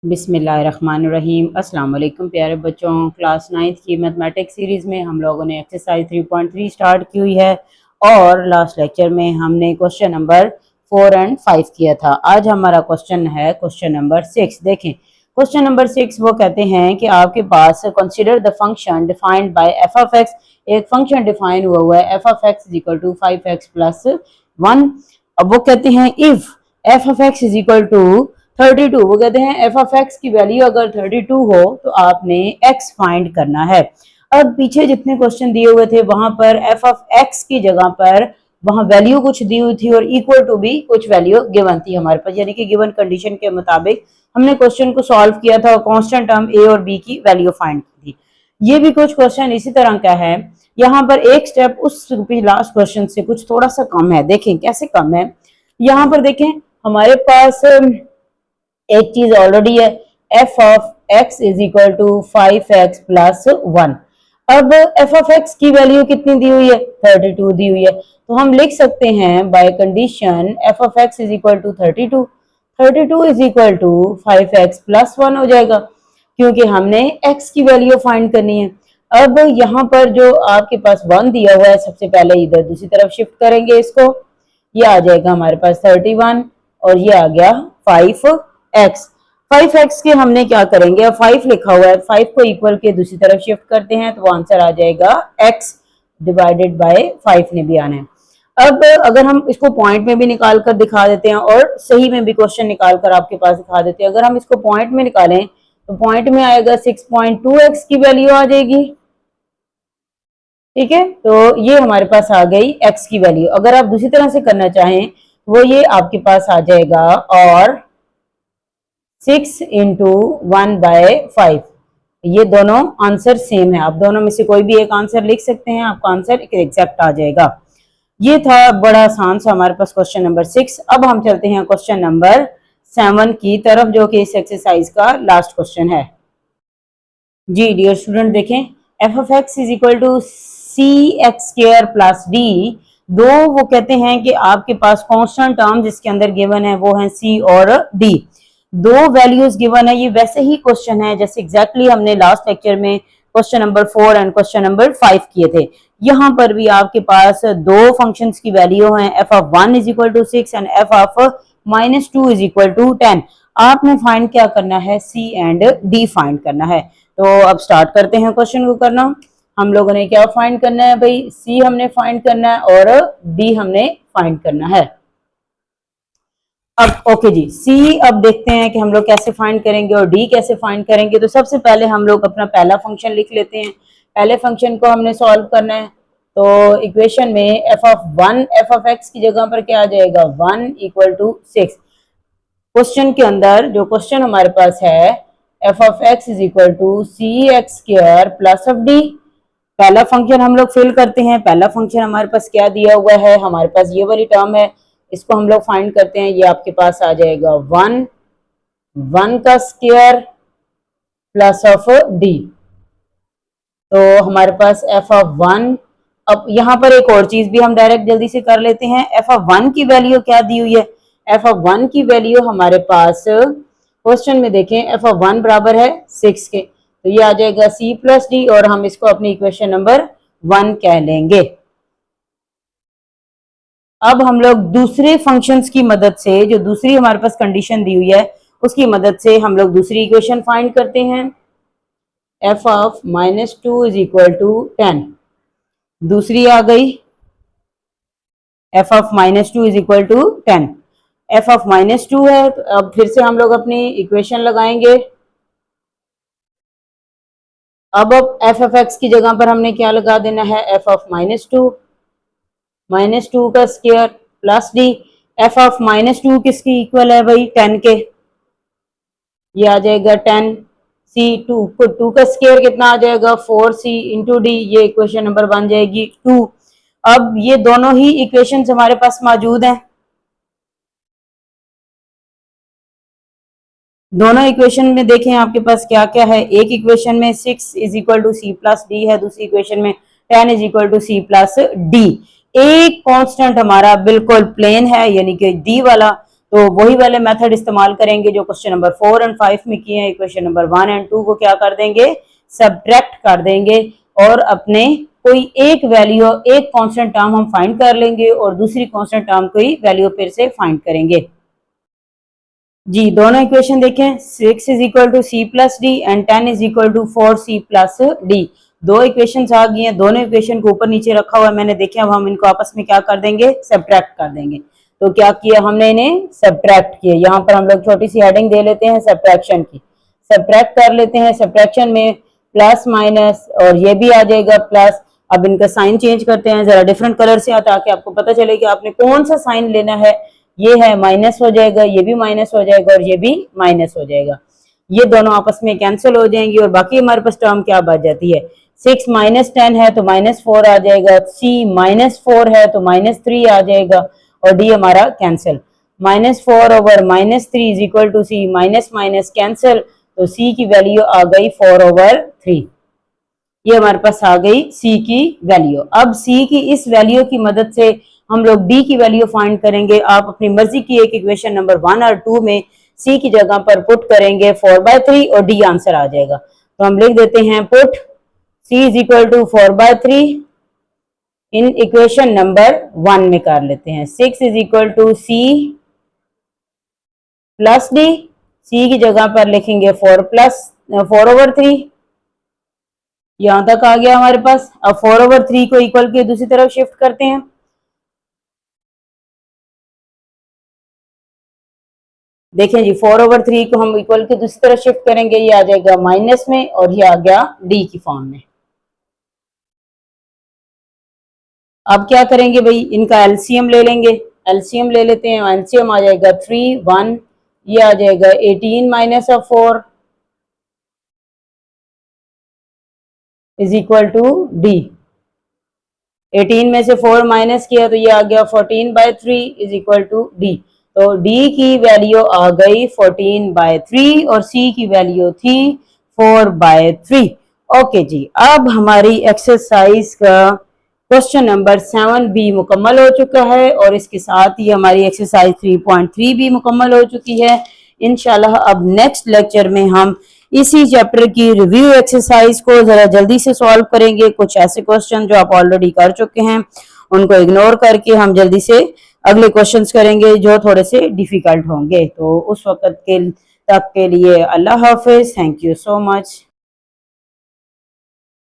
बिस्मिल्लाहिर्रहमानिर्रहीम। अस्सलाम वालेकुम प्यारे बच्चों। क्लास 9th की मैथमेटिक्स सीरीज़ में हम लोगों ने एक्सरसाइज 3.3 स्टार्ट की हुई है और लास्ट लेक्चर में हमने क्वेश्चन नंबर 4 एंड 5 किया था। आज हमारा क्वेश्चन है क्वेश्चन नंबर 6। देखें क्वेश्चन नंबर 6 वो कहते हैं कि आपके पास consider the function defined by f of x. एक फंक्शन डिफाइन हुआ है f of x is equal to 5x plus 1। अब वो कहते हैं if f of x is equal to 32, वो कहते हैं एफ ऑफ एक्स की वैल्यू अगर 32 हो तो आपने एक्स फाइंड करना है। अब पीछे जितने क्वेश्चन दिए हुए थे वहां पर एफ ऑफ एक्स की जगह पर वहां वैल्यू कुछ दी हुई थी और इक्वल टू भी कुछ वैल्यू गिवन थी हमारे पास, यानी कि गिवन कंडीशन के मुताबिक हमने क्वेश्चन को सॉल्व किया था और कांस्टेंट टर्म ए और बी की वैल्यू फाइंड की थी। ये भी कुछ क्वेश्चन इसी तरह का है। यहाँ पर एक स्टेप उस लास्ट क्वेश्चन से कुछ थोड़ा सा कम है। देखें कैसे कम है। यहाँ पर देखें हमारे पास एक चीज ऑलरेडी है, f of x is equal to 5x plus 1। अब एफ ऑफ एक्स की वैल्यू कितनी दी हुई है, 32 दी हुई है, तो हम लिख सकते हैं by condition f of x is equal to 32। 32 is equal to 5x plus 1 हो जाएगा, क्योंकि हमने x की वैल्यू फाइंड करनी है। अब यहाँ पर जो आपके पास 1 दिया हुआ है, सबसे पहले इधर दूसरी तरफ शिफ्ट करेंगे इसको, ये आ जाएगा हमारे पास 31 और ये आ गया 5x। 5x के हमने क्या करेंगे, अब 5 लिखा हुआ है, 5 को इक्वल के दूसरी तरफ शिफ्ट करते हैं तो वो आंसर आ जाएगा x डिवाइडेड बाय 5 ने भी आना है। अब अगर हम इसको पॉइंट में भी निकाल कर दिखा देते हैं और सही में भी क्वेश्चन निकाल कर आपके पास दिखा देते हैं, अगर हम इसको पॉइंट में निकालें तो पॉइंट में आएगा 6.2x की वैल्यू आ जाएगी। ठीक है, तो ये हमारे पास आ गई x की वैल्यू। अगर आप दूसरी तरह से करना चाहें वो ये आपके पास आ जाएगा और 6 इंटू 1/5। ये दोनों आंसर सेम है, आप दोनों में से कोई भी एक आंसर लिख सकते हैं, आपका आंसर एग्जैक्ट आ जाएगा। ये था बड़ा आसान सा हमारे पास क्वेश्चन नंबर 6। अब हम चलते हैं क्वेश्चन नंबर 7 की तरफ, जो कि इस एक्सरसाइज का लास्ट क्वेश्चन है। जी डियर स्टूडेंट, देखें f of x is equal to c x square plus d. दो वो कहते हैं कि आपके पास कांस्टेंट टर्म जिसके अंदर गिवन है वो है सी और डी। दो वैल्यूज गिवन है, ये वैसे ही क्वेश्चन है जैसे एग्जैक्टली हमने लास्ट लेक्चर में question number 4 and question number 5 किए थे। यहाँ पर भी आपके पास दो फंक्शंस की वैल्यू है, f of 1 is equal to 6 and f of -2 is equal to 10। आपने फाइंड क्या करना है, सी एंड डी फाइंड करना है। तो अब स्टार्ट करते हैं क्वेश्चन को करना। हम लोगों ने क्या फाइंड करना है भाई, सी हमने फाइंड करना है और डी हमने फाइंड करना है। अब ओके जी, सी अब देखते हैं कि हम लोग कैसे फाइंड करेंगे और डी कैसे फाइंड करेंगे। तो सबसे पहले हम लोग अपना पहला फंक्शन लिख लेते हैं। पहले फंक्शन को हमने सॉल्व करना है, तो इक्वेशन में F of 1 F of x की जगह पर क्या आ जाएगा, 1 इक्वल टू 6। क्वेश्चन के अंदर जो क्वेश्चन हमारे पास है f of x is equal to c x square plus of d. पहला फंक्शन हम लोग फिल करते हैं। पहला फंक्शन हमारे पास क्या दिया हुआ है, हमारे पास ये वाली टर्म है, इसको हम लोग फाइंड करते हैं। ये आपके पास आ जाएगा 1 का स्क्वायर प्लस ऑफ डी। तो हमारे पास एफ ऑफ 1, अब यहाँ पर एक और चीज भी हम डायरेक्ट जल्दी से कर लेते हैं। एफ ऑफ 1 की वैल्यू क्या दी हुई है, एफ ऑफ 1 की वैल्यू हमारे पास क्वेश्चन में देखें एफ ऑफ 1 बराबर है 6 के, तो ये आ जाएगा सी प्लस डी और हम इसको अपनी इक्वेशन नंबर 1 कह लेंगे। अब हम लोग दूसरे फंक्शंस की मदद से, जो दूसरी हमारे पास कंडीशन दी हुई है उसकी मदद से हम लोग दूसरी इक्वेशन फाइंड करते हैं। F of -2 is equal to 10, दूसरी आ गई f of -2 is equal to 10। F of -2 है, तो अब फिर से हम लोग अपनी इक्वेशन लगाएंगे। अब एफ ऑफ एक्स की जगह पर हमने क्या लगा देना है, एफ ऑफ -2 का square plus D. F of -2 किसकी इक्वल है भाई, 10 के, ये आ जाएगा 10 सी 2 का स्क्वायर कितना आ जाएगा 4c इंटू डी, ये इक्वेशन नंबर बन जाएगी 2। अब ये दोनों ही इक्वेशंस हमारे पास मौजूद हैं। दोनों इक्वेशन में देखें आपके पास क्या क्या है। एक इक्वेशन में 6 is equal to c plus d है, दूसरी इक्वेशन में 10 is equal to c plus d. एक कांस्टेंट हमारा बिल्कुल प्लेन है यानी कि डी वाला, तो वही वाले मेथड इस्तेमाल करेंगे जो क्वेश्चन नंबर 4 एंड 5 में किए हैं। इक्वेशन नंबर 1 एंड 2 को क्या कर देंगे, सब्ट्रैक्ट कर देंगे और अपने कोई एक वैल्यू, एक कांस्टेंट टर्म हम फाइंड कर लेंगे और दूसरी कांस्टेंट टर्म की वैल्यू फिर से फाइंड करेंगे। जी दोनों इक्वेशन देखें, 6 is equal to c plus d and 10 is equal to 4 c plus d. दो इक्वेशन आ गई हैं, दोनों इक्वेशन को ऊपर नीचे रखा हुआ है मैंने, देखे अब हम इनको आपस में क्या कर देंगे, सब्ट्रैक्ट कर देंगे। तो क्या किया हमने, इन्हें सब्ट्रैक्ट किया। यहाँ पर हम लोग छोटी सी हेडिंग दे लेते हैं सब्ट्रैक्शन की, सब्ट्रैक्ट कर लेते हैं। सब्ट्रैक्शन में प्लस माइनस और ये भी आ जाएगा प्लस। अब इनका साइन चेंज करते हैं जरा डिफरेंट कलर से, ताकि आपको पता चले कि आपने कौन सा साइन लेना है। ये है माइनस हो जाएगा, ये भी माइनस हो जाएगा और ये भी माइनस हो जाएगा। ये दोनों आपस में कैंसिल हो जाएंगी और बाकी हमारे पास टर्म क्या बच जाती है, 6 माइनस 10 है तो माइनस 4 आ जाएगा, सी माइनस 4 है तो माइनस 3 आ जाएगा और डी हमारा cancel. Minus 4 over minus 3 is equal to C, minus minus cancel, तो सी की वैल्यू आ गई 4 ओवर 3। ये हमारे पास आ गई सी की वैल्यू। अब सी की इस वैल्यू की मदद से हम लोग डी की वैल्यू फाइंड करेंगे। आप अपनी मर्जी की एक इक्वेशन नंबर 1 और 2 में सी की जगह पर पुट करेंगे 4/3 और डी आंसर आ जाएगा। तो हम लिख देते हैं put c is equal to 4/3 in equation number 1 में कर लेते हैं। 6 is equal to c plus d, c की जगह पर लिखेंगे 4/3। यहां तक आ गया हमारे पास। अब 4/3 को इक्वल के दूसरी तरफ शिफ्ट करते हैं। देखें जी 4/3 को हम इक्वल के दूसरी तरफ शिफ्ट करेंगे, ये आ जाएगा माइनस में और ये आ गया डी की फॉर्म में। अब क्या करेंगे भाई, इनका एलसीएम ले लेंगे। एलसीएम ले लेते हैं, एलसीएम आ जाएगा 3 1, ये आ जाएगा 18 minus of 4 is equal to d. 18 में से 4 माइनस किया तो ये आ गया 14/3 इज इक्वल टू डी। तो डी की वैल्यू आ गई 14/3 और सी की वैल्यू थी 4/3। ओके जी, अब हमारी एक्सरसाइज का क्वेश्चन नंबर 7 भी मुकम्मल हो चुका है और इसके साथ ही हमारी एक्सरसाइज 3.3 भी मुकम्मल हो चुकी है। इंशाल्लाह अब नेक्स्ट लेक्चर में हम इसी चैप्टर की रिव्यू एक्सरसाइज को जरा जल्दी से सॉल्व करेंगे। कुछ ऐसे क्वेश्चन जो आप ऑलरेडी कर चुके हैं उनको इग्नोर करके हम जल्दी से अगले क्वेश्चंस करेंगे जो थोड़े से डिफिकल्ट होंगे। तो उस वक्त के तक के लिए अल्लाह हाफिज, थैंक यू सो मच।